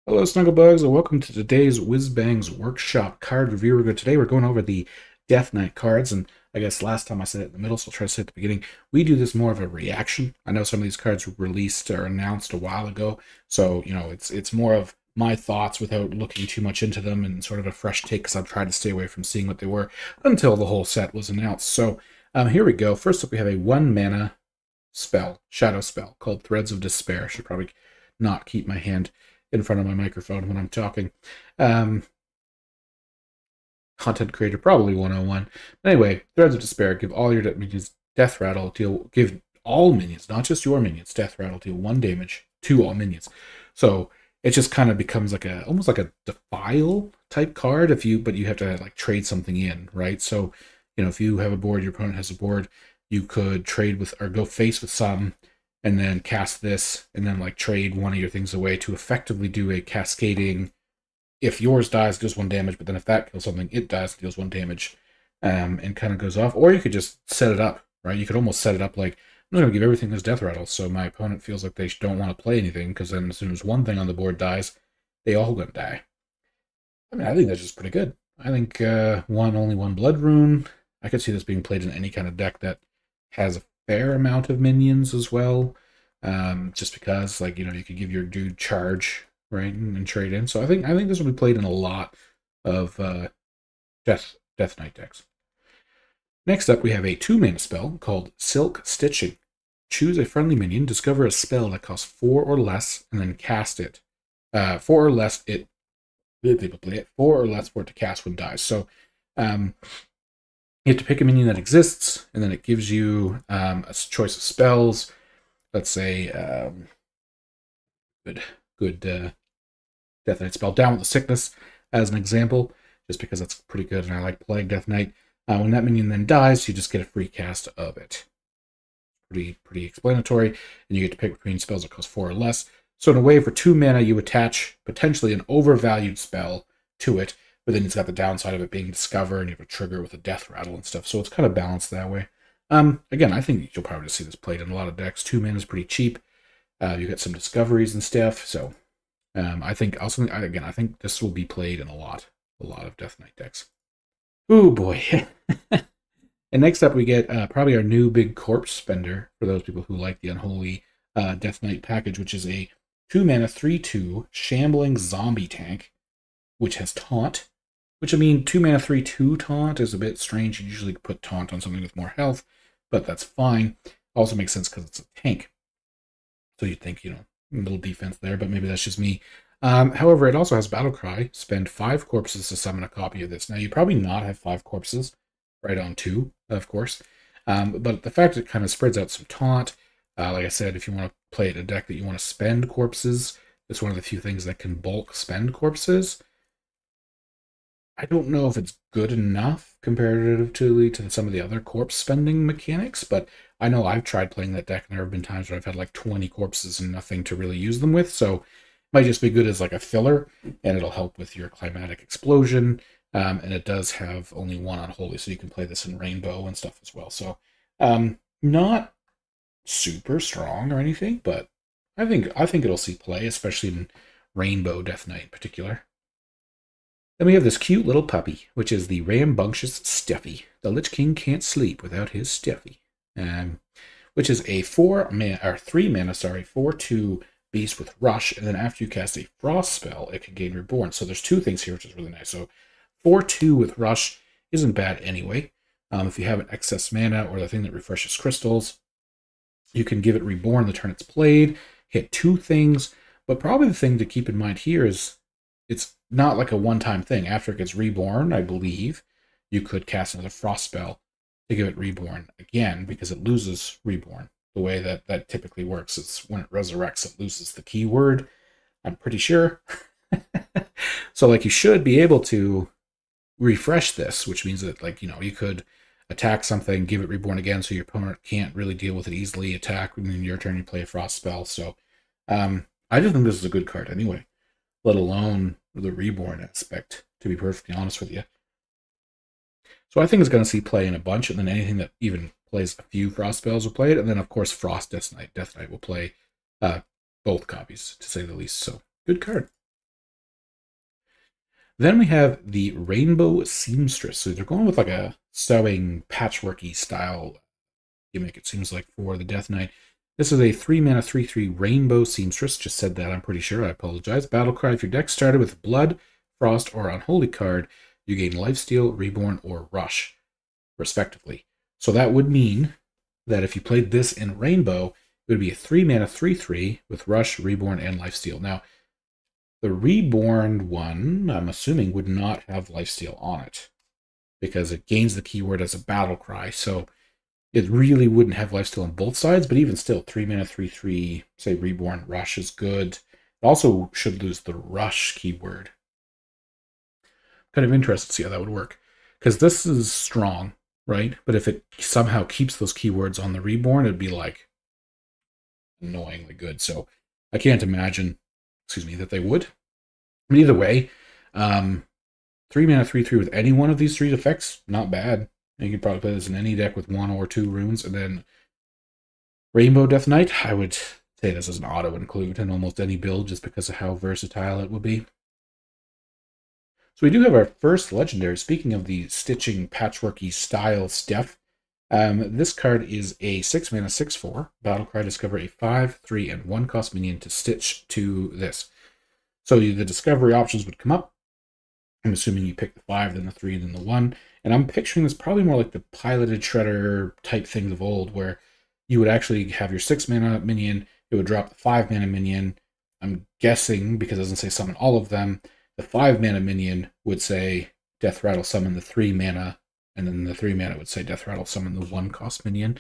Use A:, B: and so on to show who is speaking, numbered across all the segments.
A: Hello, Snugglebugs, and welcome to today's Whizbangs Workshop card review. Today we're going over the Death Knight cards, and I guess last time I said it in the middle, so I'll try to say it at the beginning. We do this more of a reaction. I know some of these cards were released or announced a while ago, so it's more of my thoughts without looking too much into them and sort of a fresh take, because I've tried to stay away from seeing what they were until the whole set was announced. So here we go. First up, we have a 1-mana spell, shadow spell, called Threads of Despair. Should probably not keep my hand in front of my microphone when I'm talking. Content creator probably 101. But anyway, Threads of Despair. Give all your minions death rattle. Give all minions, not just your minions, death rattle. Deal 1 damage to all minions. So it just kind of becomes like almost like a defile type card but you have to like trade something in, right? So if you have a board, your opponent has a board, you could trade with or go face with some, and then cast this, and then like trade one of your things away to effectively do a cascading. If yours dies, it deals 1 damage, but then if that kills something, it dies, it deals 1 damage, and kind of goes off. Or you could just set it up, right? You could almost set it up like, I'm going to give everything this death rattle, so my opponent feels like they don't want to play anything, because then as soon as one thing on the board dies, they all going to die. I mean, I think that's just pretty good. I think only one blood rune. I could see this being played in any kind of deck that has a fair amount of minions as well, just because you could give your dude charge, right, and trade in. So I think this will be played in a lot of Death Knight decks. Next up, we have a 2-mana spell called Silk Stitching. Choose a friendly minion, discover a spell that costs 4 or less, and then cast it. 4 or less, it 4 or less for it to cast when it dies. So you have to pick a minion that exists, and then it gives you a choice of spells. Let's say good Death Knight spell, Down with the Sickness, as an example, just because that's pretty good, and I like playing Death Knight. When that minion then dies, you just get a free cast of it. Pretty explanatory, and you get to pick between spells that cost 4 or less. So in a way, for 2 mana, you attach potentially an overvalued spell to it, but then it's got the downside of it being discovered, and you have a trigger with a death rattle and stuff, so it's kind of balanced that way. Again, I think you'll probably see this played in a lot of decks. 2 mana is pretty cheap. You get some discoveries and stuff, so I think this will be played in a lot of Death Knight decks. Ooh boy. And next up we get probably our new big corpse spender for those people who like the unholy Death Knight package, which is a 2-mana 3/2 shambling zombie tank, which has taunt. Which, I mean, 2-mana 3/2 taunt is a bit strange. You usually put taunt on something with more health, but that's fine. Also makes sense because it's a tank. So you'd think, a little defense there, but maybe that's just me. However, it also has Battle Cry. Spend 5 corpses to summon a copy of this. Now, you probably not have 5 corpses, right on 2, of course. But the fact it kind of spreads out some taunt, like I said, if you want to play it in a deck that you want to spend corpses, it's one of the few things that can bulk spend corpses. I don't know if it's good enough comparatively to some of the other corpse spending mechanics, but I know I've tried playing that deck, and there have been times where I've had like 20 corpses and nothing to really use them with, so it might just be good as like a filler, and it'll help with your climatic explosion, and it does have only 1 unholy, so you can play this in rainbow and stuff as well. So not super strong or anything, but I think it'll see play, especially in rainbow Death Knight in particular. Then we have this cute little puppy, which is the rambunctious Stuffy. The Lich King can't sleep without his Stuffy, which is a 3-mana 4/2 beast with rush, and then after you cast a frost spell, it can gain reborn. So there's 2 things here, which is really nice. So 4/2 with rush isn't bad anyway. If you have an excess mana or the thing that refreshes crystals, you can give it reborn the turn it's played, hit 2 things, but probably the thing to keep in mind here is it's not like a one-time thing. After it gets reborn, I believe, you could cast another frost spell to give it reborn again, because it loses reborn. The way that typically works is when it resurrects, it loses the keyword, I'm pretty sure. So you should be able to refresh this, which means that you could attack something, give it reborn again, so your opponent can't really deal with it easily, attack, and then your turn you play a frost spell. So I just think this is a good card anyway, let alone the reborn aspect, to be perfectly honest with you. So I think it's going to see play in a bunch, and then anything that even plays a few frost spells will play it, and then of course Frost Death Knight will play both copies, to say the least. So good card. Then we have the Rainbow Seamstress. So they're going with like a sewing patchworky style gimmick, it seems like, for the Death Knight. This is a 3-mana 3/3 Rainbow Seamstress. Just said that, I'm pretty sure. I apologize. Battle cry. If your deck started with Blood, Frost, or Unholy card, you gain Lifesteal, Reborn, or Rush, respectively. So that would mean that if you played this in Rainbow, it would be a 3-mana 3/3 with Rush, Reborn, and Lifesteal. Now, the Reborn one, I'm assuming, would not have Lifesteal on it because it gains the keyword as a battle cry. So it really wouldn't have lifesteal on both sides, but even still, 3-mana 3/3, say Reborn, Rush is good. It also should lose the Rush keyword. Kind of interested to see how that would work, because this is strong, right? But if it somehow keeps those keywords on the Reborn, it'd be like annoyingly good. So I can't imagine, that they would. But either way, 3-mana 3/3 with any one of these three effects, not bad. You could probably play this in any deck with 1 or 2 runes. And then Rainbow Death Knight, I would say this is an auto-include in almost any build just because of how versatile it would be. So we do have our first legendary. Speaking of the stitching patchworky style stuff, this card is a 6-mana 6/4. Battlecry, discover a 5/3 and 1 cost minion to stitch to this. So the discovery options would come up. I'm assuming you pick the 5, then the 3, then the 1. And I'm picturing this probably more like the piloted shredder type things of old, where you would actually have your 6-mana minion, it would drop the 5-mana minion. I'm guessing, because it doesn't say summon all of them, the 5-mana minion would say Death Rattle summon the 3-mana, and then the 3-mana would say Death Rattle summon the 1-cost minion.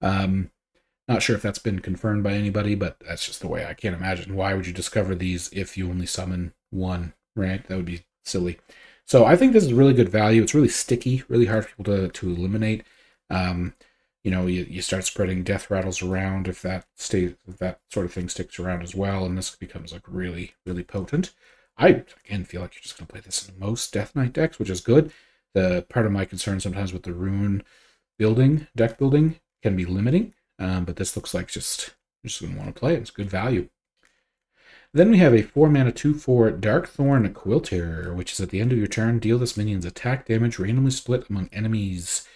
A: Not sure if that's been confirmed by anybody, but that's just the way I can't imagine. Why would you discover these if you only summon 1, right? That would be silly. So I think this is really good value. It's really sticky, really hard for people to eliminate. You start spreading death rattles around if that sort of thing sticks around as well, and this becomes like really, really potent. I again feel like you're just going to play this in most Death Knight decks, which is good. The part of my concern sometimes with the rune building, deck building, can be limiting, but this looks like you're just going to want to play it. It's good value. Then we have a 4-mana 2/4 Dark Thorn Quilter, which is at the end of your turn, deal this minion's attack damage randomly split among enemies.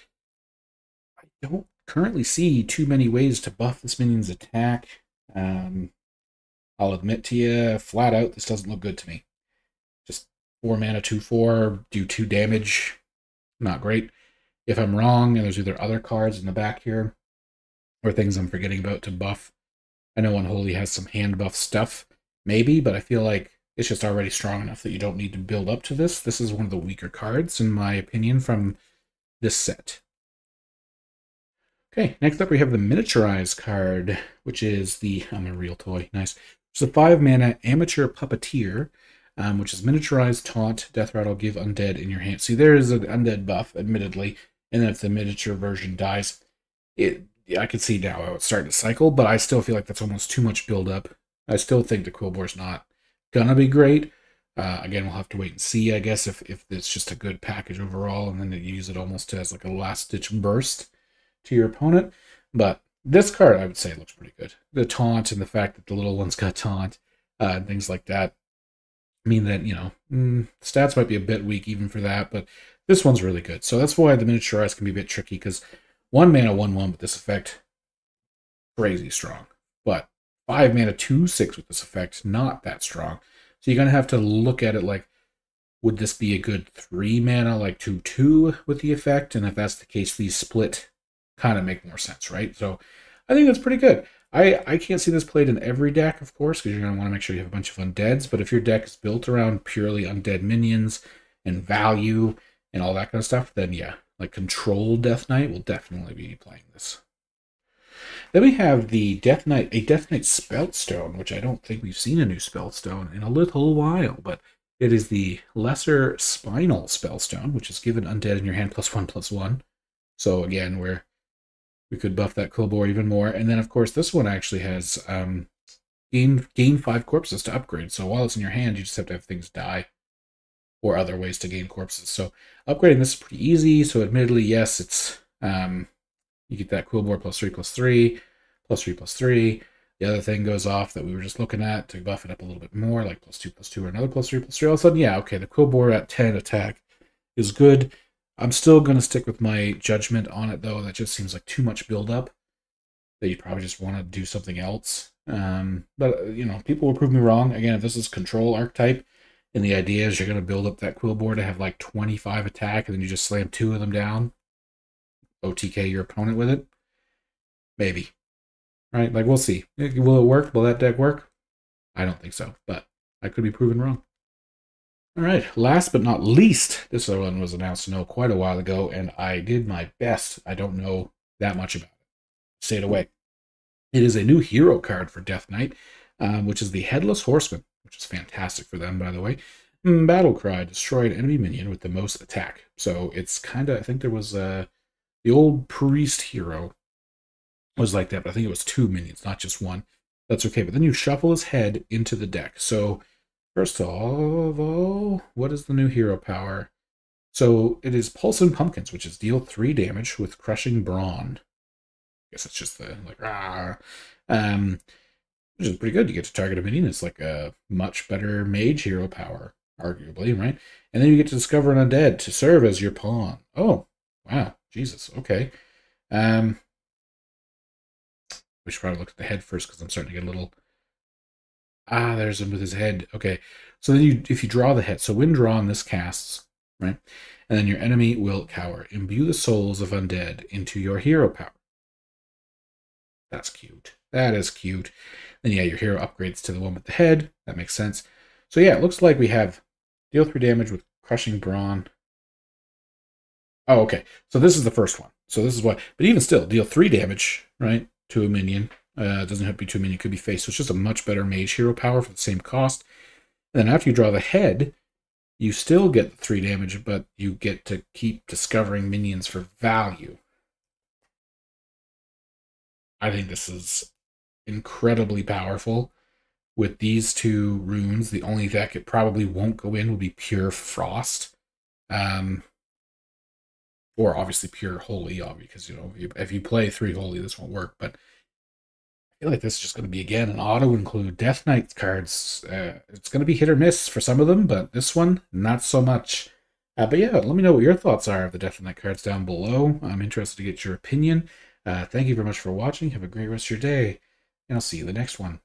A: I don't currently see too many ways to buff this minion's attack. I'll admit to you, flat out, this doesn't look good to me. Just 4-mana 2/4, do 2 damage, not great. If I'm wrong, and there's either other cards in the back here, or things I'm forgetting about to buff. I know Unholy has some hand buff stuff, maybe, but I feel like it's just already strong enough that you don't need to build up to this. This is one of the weaker cards, in my opinion, from this set. Okay, next up we have the Miniaturize card, which is the, I'm a real toy, nice. It's a 5-mana Amateur Puppeteer, which is Miniaturize, Taunt, Death Rattle, give Undead in your hand. See, there is an Undead buff, admittedly, and then if the miniature version dies, I can see now how it's starting to cycle, but I still feel like that's almost too much build-up. I still think the Quillbore's not gonna be great. Again, we'll have to wait and see, I guess, if it's just a good package overall, and then you use it almost as like a last-ditch burst to your opponent. But this card, I would say, looks pretty good. The taunt and the fact that the little one's got taunt and things like that mean that, stats might be a bit weak even for that, but this one's really good. So that's why the Miniaturize can be a bit tricky, because 1-mana 1/1 with this effect, crazy strong. But 5-mana 2/6 with this effect, not that strong. So you're going to have to look at it like, would this be a good 3-mana, like 2/2 with the effect? And if that's the case, these split kind of make more sense, right? So I think that's pretty good. I can't see this played in every deck, of course, because you're going to want to make sure you have a bunch of undeads. But if your deck is built around purely undead minions and value and all that kind of stuff, then yeah, like Control Death Knight will definitely be playing this. Then we have the Death Knight, a Death Knight Spellstone, which I don't think we've seen a new Spellstone in a little while, but it is the Lesser Spinal Spellstone, which is given undead in your hand +1/+1. So again, we could buff that Quillbore even more. And then, of course, this one actually has gain 5 corpses to upgrade. So while it's in your hand, you just have to have things die, or other ways to gain corpses. So upgrading this is pretty easy. So admittedly, yes, it's you get that Quillbore +3/+3, +3/+3. the other thing goes off that we were just looking at to buff it up a little bit more, like +2/+2 or another +3/+3, all of a sudden, yeah, okay, the Quilter at 10 attack is good. I'm still going to stick with my judgment on it, though. That just seems like too much build-up, that you probably just want to do something else. But, you know, people will prove me wrong. Again, if this is control archetype, and the idea is you're going to build up that Quilter to have like 25 attack, and then you just slam 2 of them down, OTK your opponent with it, maybe. Right? Like, we'll see. Will it work? Will that deck work? I don't think so, but I could be proven wrong. All right, last but not least, this one was announced quite a while ago, and I did my best. I don't know that much about it. Say it away. It is a new hero card for Death Knight, which is the Headless Horseman, which is fantastic for them, by the way. Battle Cry, destroy an enemy minion with the most attack. So it's kind of, I think there was the old Priest hero was like that, but I think it was 2 minions, not just 1. That's okay, but then you shuffle his head into the deck. So first of all, what is the new hero power? So it is Pulse and Pumpkins, which is deal 3 damage with Crushing Brawn. I guess it's just the, like, which is pretty good. You get to target a minion. It's like a much better mage hero power, arguably, right? And then you get to discover an undead to serve as your pawn. Oh, wow. Jesus. Okay. We should probably look at the head first because I'm starting to get a little... there's him with his head. Okay. So then if you draw the head, so when drawn, this casts, right? And then your enemy will cower. Imbue the souls of undead into your hero power. That's cute. That is cute. Then, yeah, your hero upgrades to the one with the head. That makes sense. So, yeah, it looks like we have deal 3 damage with Crushing Brawn. Oh, okay. So this is the first one. So this is what... But even still, deal 3 damage, right, to a minion. It doesn't have to be to a minion. It could be face. So it's just a much better mage hero power for the same cost. And then after you draw the head, you still get the 3 damage, but you get to keep discovering minions for value. I think this is incredibly powerful. With these 2 runes, the only deck it probably won't go in will be Pure Frost. Or obviously Pure Holy, because, you know, if you play 3 Holy, this won't work. But I feel like this is just going to be, again, an auto-include Death Knight cards. It's going to be hit or miss for some of them, but this one, not so much. But yeah, let me know what your thoughts are of the Death Knight cards down below. I'm interested to get your opinion. Thank you very much for watching. Have a great rest of your day, and I'll see you in the next one.